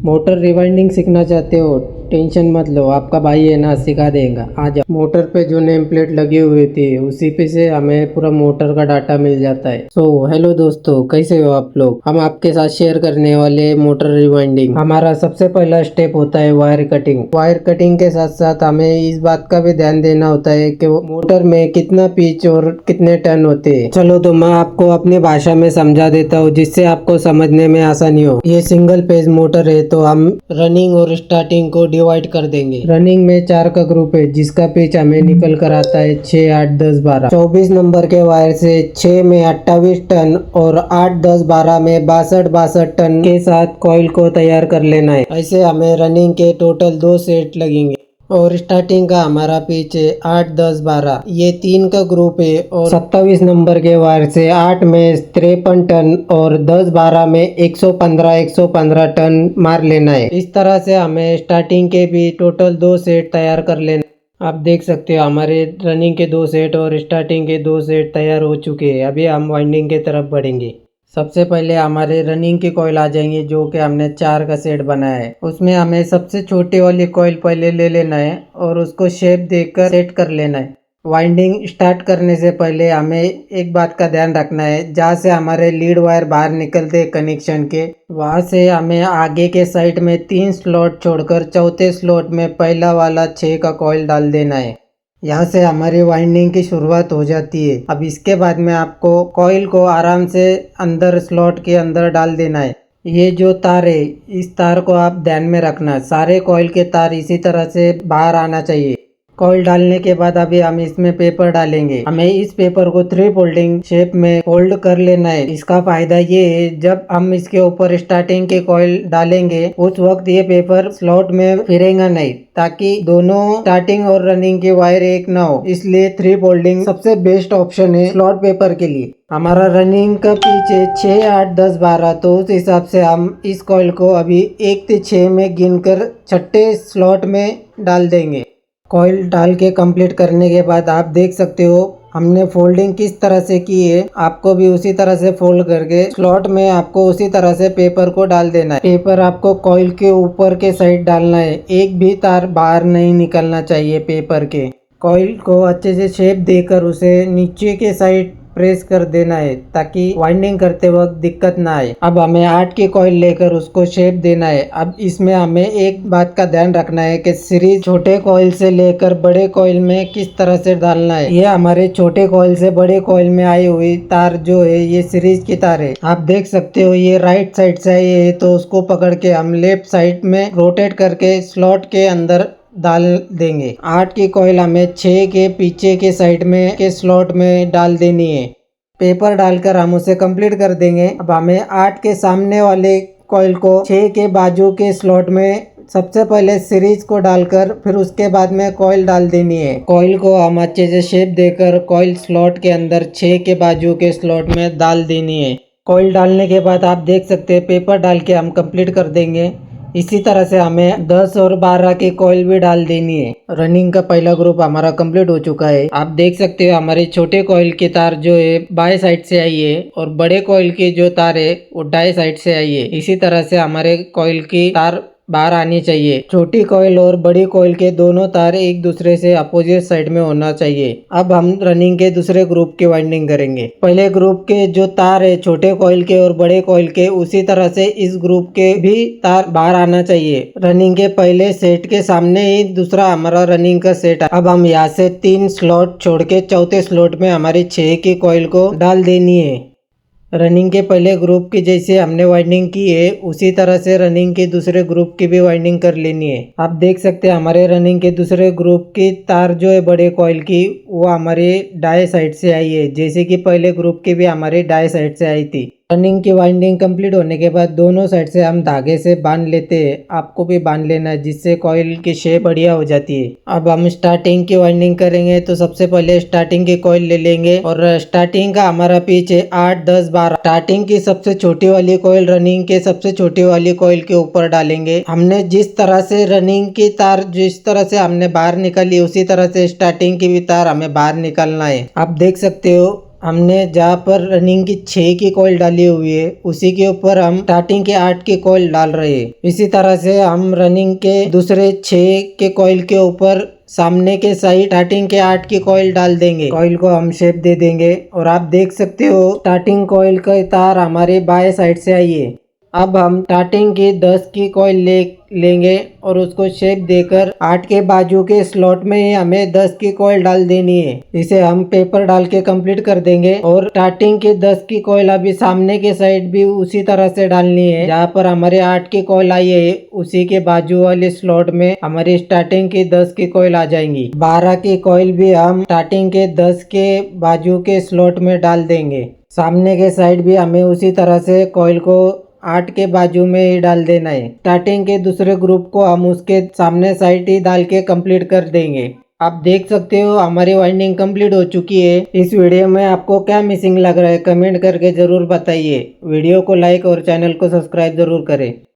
Motor rewinding सीखना चाहते हो? टेंशन मत लो, आपका भाई है ना, सिखा देगा। आ जाओ। मोटर पे जो नेम प्लेट लगी हुई थी उसी पे से हमें पूरा मोटर का डाटा मिल जाता है। हेलो दोस्तों, कैसे हो आप लोग? हम आपके साथ शेयर करने वाले मोटर रिवाइंडिंग। हमारा सबसे पहला स्टेप होता है वायर कटिंग। वायर कटिंग के साथ साथ हमें इस बात का भी ध्यान देना होता है कि वो मोटर में कितना पिच और कितने टर्न होते हैं। चलो तो मैं आपको अपनी भाषा में समझा देता हूँ जिससे आपको समझने में आसानी हो। ये सिंगल पेज मोटर है तो हम रनिंग और स्टार्टिंग को डिवाइड कर देंगे। रनिंग में 4 का ग्रुप है जिसका पिच हमें निकल कर आता है 6, 8, 10, 12। 24 नंबर के वायर से 6 में 28 टन और 8, 10, 12 में 62 टन के साथ कॉइल को तैयार कर लेना है। ऐसे हमें रनिंग के टोटल 2 सेट लगेंगे। और स्टार्टिंग का हमारा पिच है 8, 10, 12। ये 3 का ग्रुप है और 27 नंबर के वायर से 8 में 53 टन और 10, 12 में 115 टन मार लेना है। इस तरह से हमें स्टार्टिंग के भी टोटल 2 सेट तैयार कर लेना। आप देख सकते हो हमारे रनिंग के 2 सेट और स्टार्टिंग के 2 सेट तैयार हो चुके हैं। अभी हम वाइंडिंग की तरफ बढ़ेंगे। सबसे पहले हमारे रनिंग की कॉइल आ जाएंगे जो कि हमने 4 का सेट बनाया है। उसमें हमें सबसे छोटी वाली कॉइल पहले ले लेना है और उसको शेप देकर सेट कर लेना है। वाइंडिंग स्टार्ट करने से पहले हमें एक बात का ध्यान रखना है, जहाँ से हमारे लीड वायर बाहर निकलते कनेक्शन के, वहाँ से हमें आगे के साइड में 3 स्लॉट छोड़कर चौथे स्लॉट में पहला वाला 6 का कॉइल डाल देना है। यहाँ से हमारी वाइंडिंग की शुरुआत हो जाती है। अब इसके बाद में आपको कॉइल को आराम से अंदर स्लॉट के अंदर डाल देना है। ये जो तार है इस तार को आप ध्यान में रखना, सारे कॉइल के तार इसी तरह से बाहर आना चाहिए। कॉइल डालने के बाद अभी हम इसमें पेपर डालेंगे। हमें इस पेपर को 3 फोल्डिंग शेप में फोल्ड कर लेना है। इसका फायदा ये है, जब हम इसके ऊपर स्टार्टिंग के कॉइल डालेंगे उस वक्त ये पेपर स्लॉट में फिरेगा नहीं, ताकि दोनों स्टार्टिंग और रनिंग के वायर एक ना हो। इसलिए 3 फोल्डिंग सबसे बेस्ट ऑप्शन है स्लॉट पेपर के लिए। हमारा रनिंग का पीछे 6, 8, 10, 12, तो उस हिसाब से हम इस कॉइल को अभी 1 से 6 में गिनकर छठे स्लॉट में डाल देंगे। कॉइल डाल के कंप्लीट करने के बाद आप देख सकते हो हमने फोल्डिंग किस तरह से की है। आपको भी उसी तरह से फोल्ड करके स्लॉट में आपको उसी तरह से पेपर को डाल देना है। पेपर आपको कॉइल के ऊपर के साइड डालना है, एक भी तार बाहर नहीं निकलना चाहिए पेपर के। कॉइल को अच्छे से शेप देकर उसे नीचे के साइड प्रेस कर देना है ताकि वाइंडिंग करते वक्त दिक्कत ना आए। अब हमें 8 की कॉइल लेकर उसको शेप देना है। अब इसमें हमें एक बात का ध्यान रखना है कि सीरीज छोटे कॉइल से लेकर बड़े कॉइल में किस तरह से डालना है। ये हमारे छोटे कॉइल से बड़े कॉइल में आई हुई तार जो है ये सीरीज की तार है। आप देख सकते हो ये राइट साइड से आई है तो उसको पकड़ के हम लेफ्ट साइड में रोटेट करके स्लॉट के अंदर डाल देंगे। 8 की कॉइल हमें 6 के पीछे के साइड में के स्लॉट में डाल देनी है। पेपर डालकर हम उसे कंप्लीट कर देंगे। अब हमें 8 के सामने वाले कॉइल को 6 के बाजू के स्लॉट में सबसे पहले सीरीज को डालकर फिर उसके बाद में कॉइल डाल देनी है। कॉइल को हम अच्छे से शेप देकर कॉइल स्लॉट के अंदर 6 के बाजू के स्लॉट में डाल देनी है। कॉइल डालने के बाद आप देख सकते हैं पेपर डाल के हम कंप्लीट कर देंगे। इसी तरह से हमें 10 और 12 की कॉइल भी डाल देनी है। रनिंग का पहला ग्रुप हमारा कंप्लीट हो चुका है। आप देख सकते हो हमारे छोटे कॉइल की तार जो है बाएं साइड से आई है और बड़े कॉइल की जो तार है वो दाएं साइड से आई है। इसी तरह से हमारे कॉइल की तार बाहर आनी चाहिए। छोटी कॉइल और बड़ी कॉइल के दोनों तार एक दूसरे से अपोजिट साइड में होना चाहिए। अब हम रनिंग के दूसरे ग्रुप की वाइंडिंग करेंगे। पहले ग्रुप के जो तार है छोटे कॉइल के और बड़े कॉइल के, उसी तरह से इस ग्रुप के भी तार बाहर आना चाहिए। रनिंग के पहले सेट के सामने ही दूसरा हमारा रनिंग का सेट है। अब हम यहाँ से 3 स्लॉट छोड़ के चौथे स्लॉट में हमारी 6 की कॉइल को डाल देनी है। रनिंग के पहले ग्रुप की जैसे हमने वाइंडिंग की है उसी तरह से रनिंग के दूसरे ग्रुप की भी वाइंडिंग कर लेनी है। आप देख सकते हैं हमारे रनिंग के दूसरे ग्रुप की तार जो है बड़े कॉइल की वो हमारे दाएं साइड से आई है, जैसे कि पहले ग्रुप की भी हमारे दाएं साइड से आई थी। रनिंग की वाइंडिंग कंप्लीट होने के बाद दोनों साइड से हम धागे से बांध लेते हैं। आपको भी बांध लेना है जिससे कॉइल की शेप बढ़िया हो जाती है। अब हम स्टार्टिंग की वाइंडिंग करेंगे तो सबसे पहले स्टार्टिंग की कॉइल ले लेंगे और स्टार्टिंग का हमारा पिच है 8, 10, 12। स्टार्टिंग की सबसे छोटी वाली कॉइल रनिंग के सबसे छोटी वाली कॉइल के ऊपर डालेंगे। हमने जिस तरह से रनिंग की तार जिस तरह से हमने बाहर निकाली उसी तरह से स्टार्टिंग की भी तार हमें बाहर निकालना है। आप देख सकते हो हमने जहाँ पर रनिंग की 6 की कॉइल डाली हुई है उसी के ऊपर हम स्टार्टिंग के 8 की कॉइल डाल रहे हैं। इसी तरह से हम रनिंग के दूसरे 6 के कॉइल के ऊपर सामने के साइड स्टार्टिंग के 8 की कॉइल डाल देंगे। कॉइल को हम शेप दे देंगे और आप देख सकते हो स्टार्टिंग कॉइल का तार हमारे बाएं साइड से आई है। अब हम स्टार्टिंग की 10 की कॉइल लेंगे और उसको शेप देकर 8 के बाजू के स्लॉट में ही हमें 10 की कॉइल डाल देनी है। इसे हम पेपर डाल के कंप्लीट कर देंगे और स्टार्टिंग के 10 की कॉइल अभी सामने के साइड भी उसी तरह से डालनी है। जहाँ पर हमारे 8 की कॉइल आई है उसी के बाजू वाले स्लॉट में हमारी स्टार्टिंग की 10 की कॉइल आ जाएंगी। 12 की कॉइल भी हम स्टार्टिंग के 10 के बाजू के स्लॉट में डाल देंगे। सामने के साइड भी हमें उसी तरह से कॉइल को 8 के बाजू में ही डाल देना है। स्टार्टिंग के दूसरे ग्रुप को हम उसके सामने साइड ही डाल के कंप्लीट कर देंगे। आप देख सकते हो हमारी वाइंडिंग कंप्लीट हो चुकी है। इस वीडियो में आपको क्या मिसिंग लग रहा है कमेंट करके जरूर बताइए। वीडियो को लाइक और चैनल को सब्सक्राइब जरूर करें।